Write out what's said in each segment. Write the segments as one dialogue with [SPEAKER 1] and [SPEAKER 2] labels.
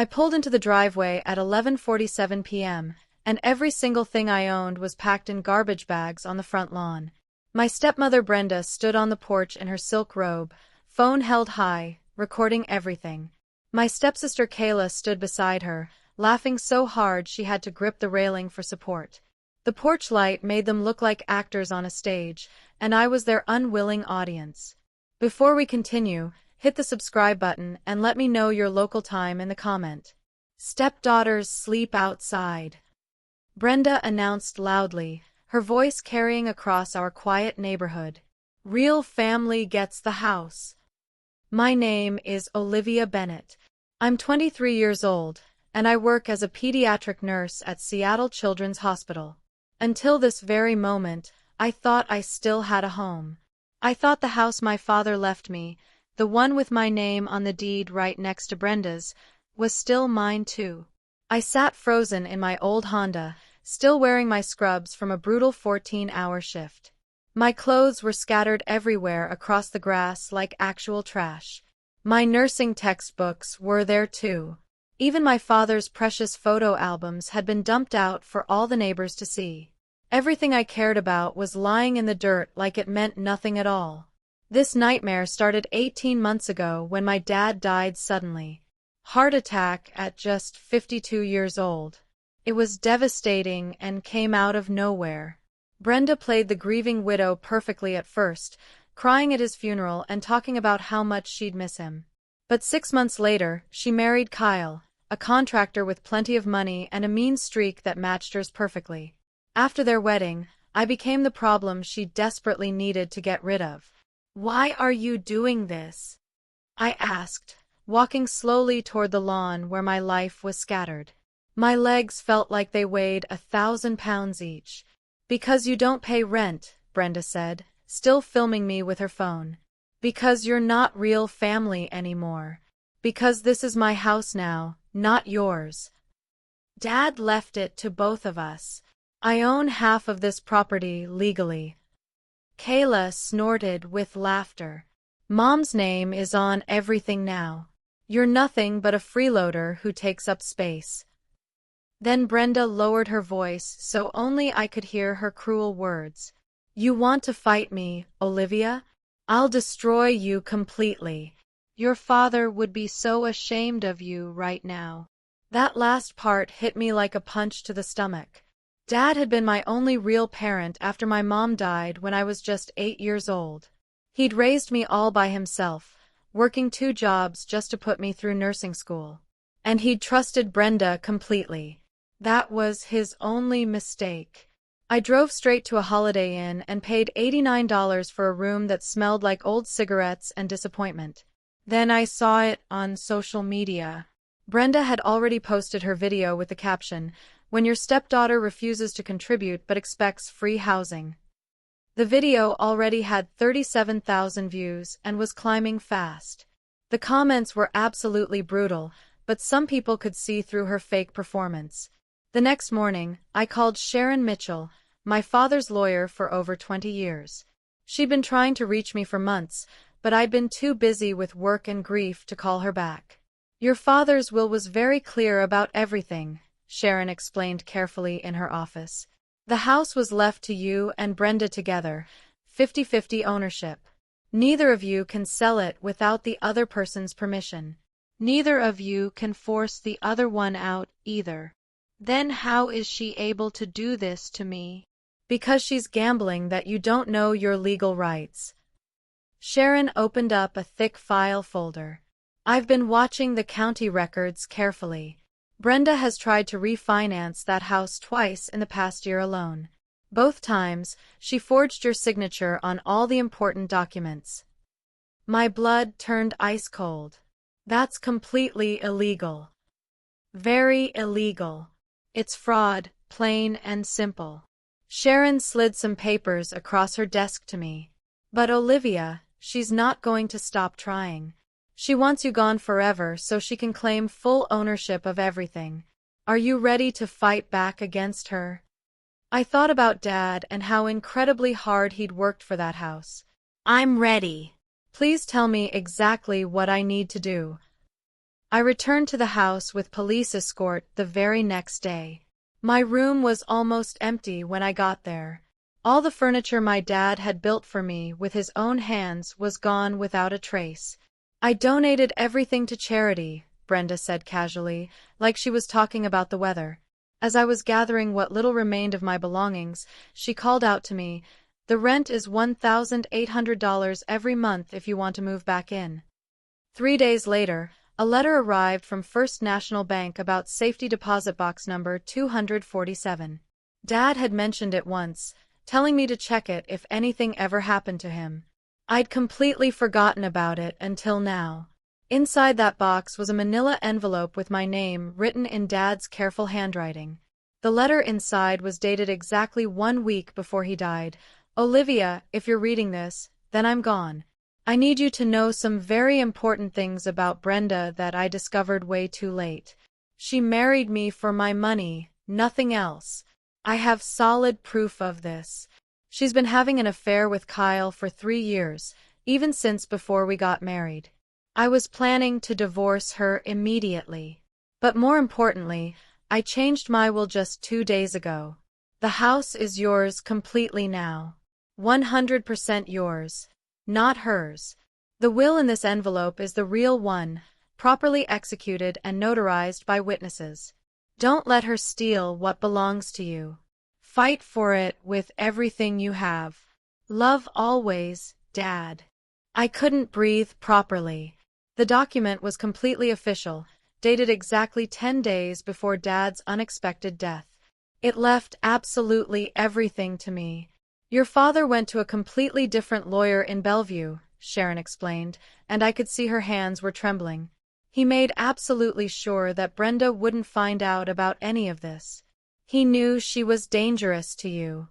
[SPEAKER 1] I pulled into the driveway at 11:47 p.m., and every single thing I owned was packed in garbage bags on the front lawn. My stepmother Brenda stood on the porch in her silk robe, phone held high, recording everything. My stepsister Kayla stood beside her, laughing so hard she had to grip the railing for support. The porch light made them look like actors on a stage, and I was their unwilling audience. Before we continue, hit the subscribe button and let me know your local time in the comment. Stepdaughters sleep outside, Brenda announced loudly, her voice carrying across our quiet neighborhood. Real family gets the house. My name is Olivia Bennett. I'm 23 years old, and I work as a pediatric nurse at Seattle Children's Hospital. Until this very moment, I thought I still had a home. I thought the house my father left me, the one with my name on the deed right next to Brenda's, was still mine too. I sat frozen in my old Honda, still wearing my scrubs from a brutal 14-hour shift. My clothes were scattered everywhere across the grass like actual trash. My nursing textbooks were there too. Even my father's precious photo albums had been dumped out for all the neighbors to see. Everything I cared about was lying in the dirt like it meant nothing at all. This nightmare started 18 months ago when my dad died suddenly. Heart attack at just 52 years old. It was devastating and came out of nowhere. Brenda played the grieving widow perfectly at first, crying at his funeral and talking about how much she'd miss him. But 6 months later, she married Kyle, a contractor with plenty of money and a mean streak that matched hers perfectly. After their wedding, I became the problem she desperately needed to get rid of. "Why are you doing this?" I asked, walking slowly toward the lawn where my life was scattered. My legs felt like they weighed 1,000 pounds each. "Because you don't pay rent," Brenda said, still filming me with her phone. "Because you're not real family anymore. Because this is my house now, not yours. Dad left it to both of us. I own half of this property legally." Kayla snorted with laughter. "Mom's name is on everything now. You're nothing but a freeloader who takes up space." Then Brenda lowered her voice so only I could hear her cruel words. "You want to fight me, Olivia? I'll destroy you completely. Your father would be so ashamed of you right now." That last part hit me like a punch to the stomach. Dad had been my only real parent after my mom died when I was just 8 years old. He'd raised me all by himself, working 2 jobs just to put me through nursing school. And he'd trusted Brenda completely. That was his only mistake. I drove straight to a Holiday Inn and paid $89 for a room that smelled like old cigarettes and disappointment. Then I saw it on social media. Brenda had already posted her video with the caption, "When your stepdaughter refuses to contribute but expects free housing." The video already had 37,000 views and was climbing fast. The comments were absolutely brutal, but some people could see through her fake performance. The next morning, I called Sharon Mitchell, my father's lawyer for over 20 years. She'd been trying to reach me for months, but I'd been too busy with work and grief to call her back. "Your father's will was very clear about everything," Sharon explained carefully in her office. "The house was left to you and Brenda together, 50-50 ownership. Neither of you can sell it without the other person's permission. Neither of you can force the other one out either." "Then how is she able to do this to me?" "Because she's gambling that you don't know your legal rights." Sharon opened up a thick file folder. "I've been watching the county records carefully. Brenda has tried to refinance that house twice in the past year alone. Both times, she forged your signature on all the important documents." My blood turned ice cold. "That's completely illegal. Very illegal. It's fraud, plain and simple." Sharon slid some papers across her desk to me. "But Olivia, she's not going to stop trying. She wants you gone forever so she can claim full ownership of everything. Are you ready to fight back against her?" I thought about Dad and how incredibly hard he'd worked for that house. "I'm ready. Please tell me exactly what I need to do." I returned to the house with police escort the very next day. My room was almost empty when I got there. All the furniture my dad had built for me with his own hands was gone without a trace. I donated everything to charity, Brenda said casually, like she was talking about the weather. As I was gathering what little remained of my belongings, she called out to me, "The rent is $1,800 every month if you want to move back in." 3 days later, a letter arrived from First National Bank about safety deposit box number 247. Dad had mentioned it once, telling me to check it if anything ever happened to him. I'd completely forgotten about it until now. Inside that box was a manila envelope with my name written in Dad's careful handwriting. The letter inside was dated exactly 1 week before he died. "Olivia, if you're reading this, then I'm gone. I need you to know some very important things about Brenda that I discovered way too late. She married me for my money, nothing else. I have solid proof of this. She's been having an affair with Kyle for 3 years, even since before we got married. I was planning to divorce her immediately. But more importantly, I changed my will just 2 days ago. The house is yours completely now. 100% yours. Not hers. The will in this envelope is the real one, properly executed and notarized by witnesses. Don't let her steal what belongs to you. Fight for it with everything you have. Love always, Dad." I couldn't breathe properly. The document was completely official, dated exactly 10 days before Dad's unexpected death. It left absolutely everything to me. "Your father went to a completely different lawyer in Bellevue," Sharon explained, and I could see her hands were trembling. "He made absolutely sure that Brenda wouldn't find out about any of this. He knew she was dangerous to you.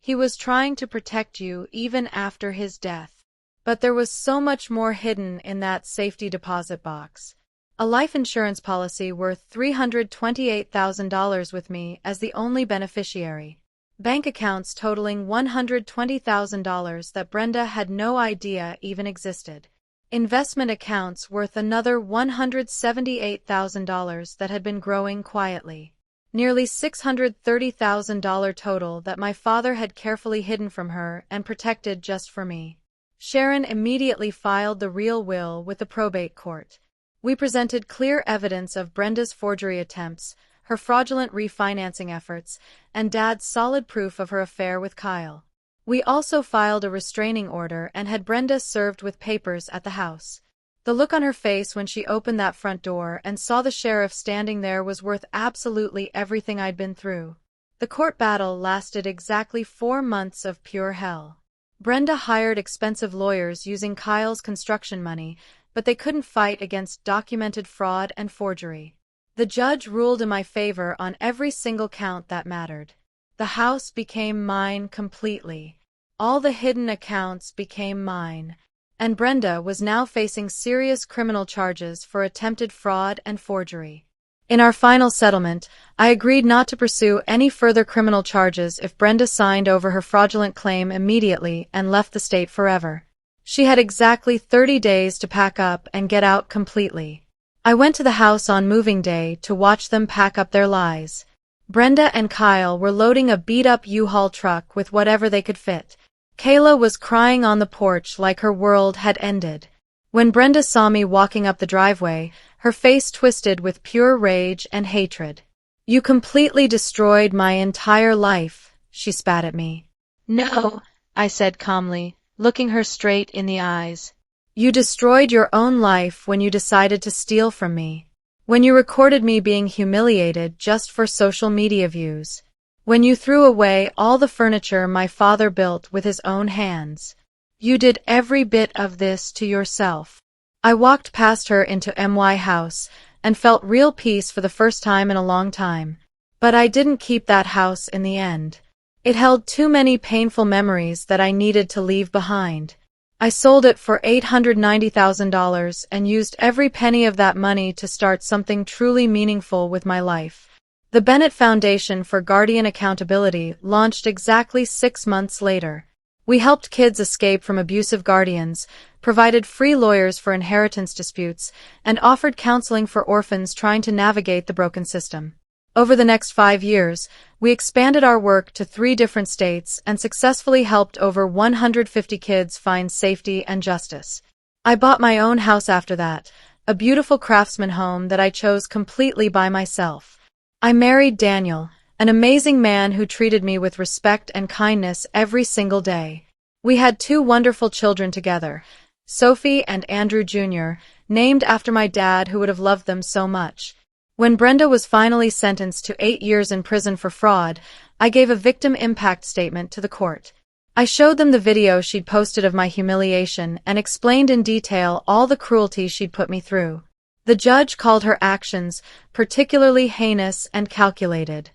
[SPEAKER 1] He was trying to protect you even after his death. But there was so much more hidden in that safety deposit box. A life insurance policy worth $328,000 with me as the only beneficiary. Bank accounts totaling $120,000 that Brenda had no idea even existed. Investment accounts worth another $178,000 that had been growing quietly. Nearly $630,000 total that my father had carefully hidden from her and protected just for me." Sharon immediately filed the real will with the probate court. We presented clear evidence of Brenda's forgery attempts, her fraudulent refinancing efforts, and Dad's solid proof of her affair with Kyle. We also filed a restraining order and had Brenda served with papers at the house. The look on her face when she opened that front door and saw the sheriff standing there was worth absolutely everything I'd been through. The court battle lasted exactly 4 months of pure hell. Brenda hired expensive lawyers using Kyle's construction money, but they couldn't fight against documented fraud and forgery. The judge ruled in my favor on every single count that mattered. The house became mine completely. All the hidden accounts became mine. And Brenda was now facing serious criminal charges for attempted fraud and forgery. In our final settlement, I agreed not to pursue any further criminal charges if Brenda signed over her fraudulent claim immediately and left the state forever. She had exactly 30 days to pack up and get out completely. I went to the house on moving day to watch them pack up their lies. Brenda and Kyle were loading a beat-up U-Haul truck with whatever they could fit. Kayla was crying on the porch like her world had ended. When Brenda saw me walking up the driveway, her face twisted with pure rage and hatred. "You completely destroyed my entire life," she spat at me. "No," I said calmly, looking her straight in the eyes. "You destroyed your own life when you decided to steal from me. When you recorded me being humiliated just for social media views. When you threw away all the furniture my father built with his own hands. You did every bit of this to yourself." I walked past her into my house and felt real peace for the first time in a long time. But I didn't keep that house in the end. It held too many painful memories that I needed to leave behind. I sold it for $890,000 and used every penny of that money to start something truly meaningful with my life. The Bennett Foundation for Guardian Accountability launched exactly 6 months later. We helped kids escape from abusive guardians, provided free lawyers for inheritance disputes, and offered counseling for orphans trying to navigate the broken system. Over the next 5 years, we expanded our work to 3 different states and successfully helped over 150 kids find safety and justice. I bought my own house after that, a beautiful craftsman home that I chose completely by myself. I married Daniel, an amazing man who treated me with respect and kindness every single day. We had 2 wonderful children together, Sophie and Andrew Jr., named after my dad who would have loved them so much. When Brenda was finally sentenced to 8 years in prison for fraud, I gave a victim impact statement to the court. I showed them the video she'd posted of my humiliation and explained in detail all the cruelty she'd put me through. The judge called her actions particularly heinous and calculated.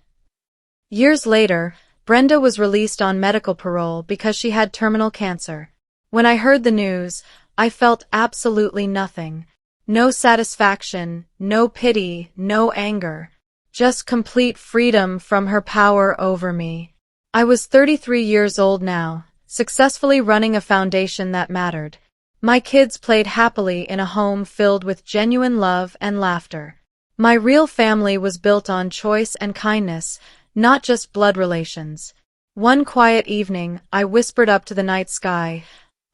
[SPEAKER 1] Years later, Brenda was released on medical parole because she had terminal cancer. When I heard the news, I felt absolutely nothing. No satisfaction, no pity, no anger. Just complete freedom from her power over me. I was 33 years old now, successfully running a foundation that mattered. My kids played happily in a home filled with genuine love and laughter. My real family was built on choice and kindness, not just blood relations. One quiet evening, I whispered up to the night sky,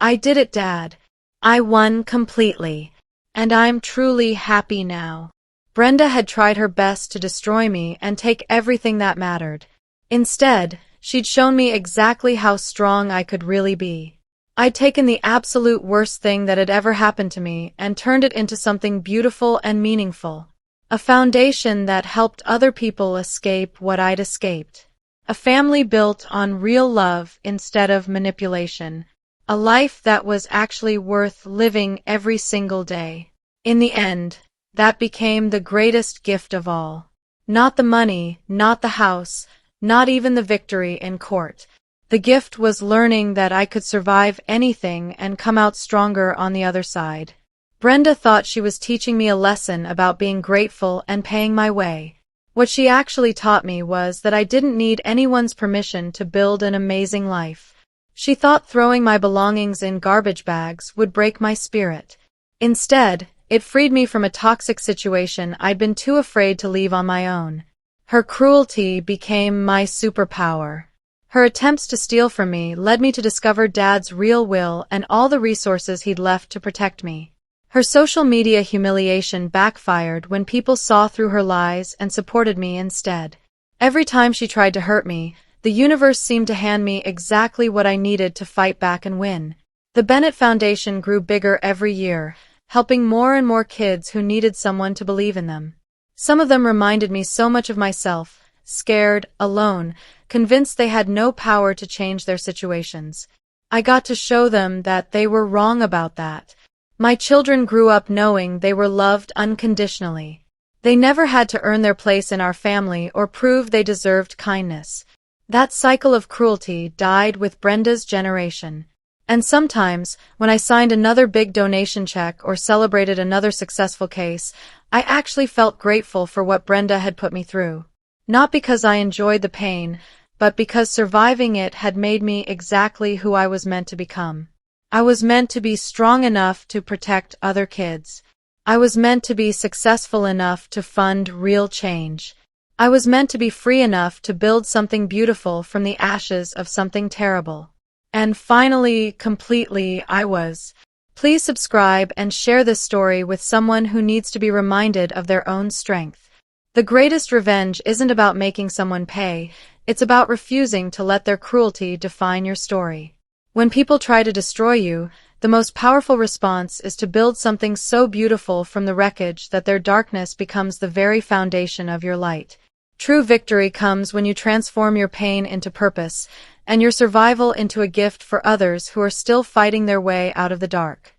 [SPEAKER 1] "I did it, Dad. I won completely. And I'm truly happy now." Brenda had tried her best to destroy me and take everything that mattered. Instead, she'd shown me exactly how strong I could really be. I'd taken the absolute worst thing that had ever happened to me and turned it into something beautiful and meaningful. A foundation that helped other people escape what I'd escaped. A family built on real love instead of manipulation. A life that was actually worth living every single day. In the end, that became the greatest gift of all. Not the money, not the house, not even the victory in court. The gift was learning that I could survive anything and come out stronger on the other side. Brenda thought she was teaching me a lesson about being grateful and paying my way. What she actually taught me was that I didn't need anyone's permission to build an amazing life. She thought throwing my belongings in garbage bags would break my spirit. Instead, it freed me from a toxic situation I'd been too afraid to leave on my own. Her cruelty became my superpower. Her attempts to steal from me led me to discover Dad's real will and all the resources he'd left to protect me. Her social media humiliation backfired when people saw through her lies and supported me instead. Every time she tried to hurt me, the universe seemed to hand me exactly what I needed to fight back and win. The Bennett Foundation grew bigger every year, helping more and more kids who needed someone to believe in them. Some of them reminded me so much of myself, scared, alone, convinced they had no power to change their situations. I got to show them that they were wrong about that. My children grew up knowing they were loved unconditionally. They never had to earn their place in our family or prove they deserved kindness. That cycle of cruelty died with Brenda's generation. And sometimes, when I signed another big donation check or celebrated another successful case, I actually felt grateful for what Brenda had put me through. Not because I enjoyed the pain, but because surviving it had made me exactly who I was meant to become. I was meant to be strong enough to protect other kids. I was meant to be successful enough to fund real change. I was meant to be free enough to build something beautiful from the ashes of something terrible. And finally, completely, I was. Please subscribe and share this story with someone who needs to be reminded of their own strength. The greatest revenge isn't about making someone pay, it's about refusing to let their cruelty define your story. When people try to destroy you, the most powerful response is to build something so beautiful from the wreckage that their darkness becomes the very foundation of your light. True victory comes when you transform your pain into purpose, and your survival into a gift for others who are still fighting their way out of the dark.